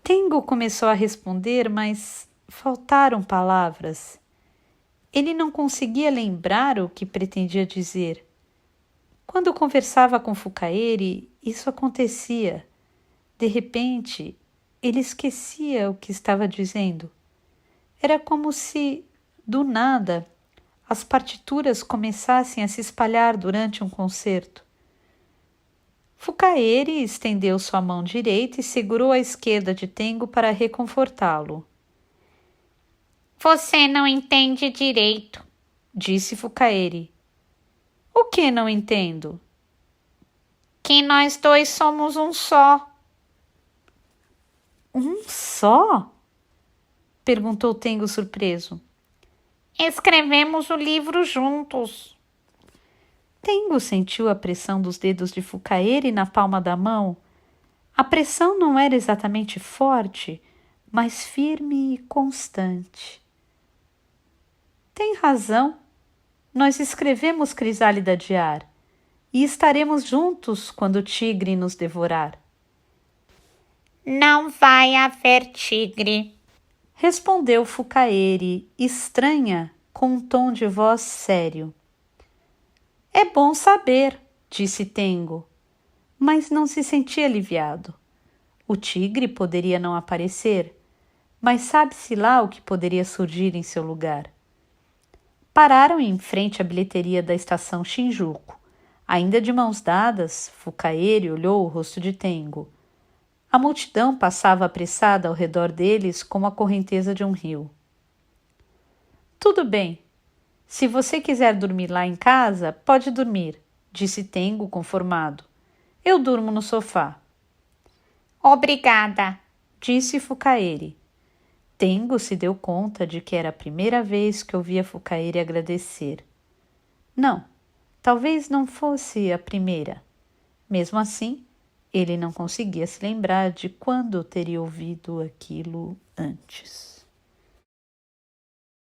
Tengo começou a responder, mas faltaram palavras. Ele não conseguia lembrar o que pretendia dizer. Quando conversava com Fukaeri, isso acontecia. De repente, ele esquecia o que estava dizendo. Era como se, do nada, as partituras começassem a se espalhar durante um concerto. Fukaeri estendeu sua mão direita e segurou a esquerda de Tengo para reconfortá-lo. Você não entende direito, Disse Fukaeri. O que não entendo? que nós dois somos um só. Um só? Perguntou Tengo surpreso. Escrevemos o livro juntos. Tengo sentiu a pressão dos dedos de Fukaeri na palma da mão. A pressão não era exatamente forte, mas firme e constante. Tem razão. Nós escrevemos Crisálida de Ar e estaremos juntos quando o tigre nos devorar. Não vai haver tigre. Respondeu Fukaeri, estranha, com um tom de voz sério. É bom saber, disse Tengo, mas não se sentia aliviado. O tigre poderia não aparecer, mas sabe-se lá o que poderia surgir em seu lugar. Pararam em frente à bilheteria da estação Shinjuku. Ainda de mãos dadas, Fukaeri olhou o rosto de Tengo. A multidão passava apressada ao redor deles como a correnteza de um rio. Tudo bem. Se você quiser dormir lá em casa, pode dormir, disse Tengo conformado. Eu durmo no sofá. Obrigada, Disse Fukaeri. Tengo se deu conta de que era a primeira vez que ouvia Fukaeri agradecer. Não, talvez não fosse a primeira. Mesmo assim, ele não conseguia se lembrar de quando teria ouvido aquilo antes.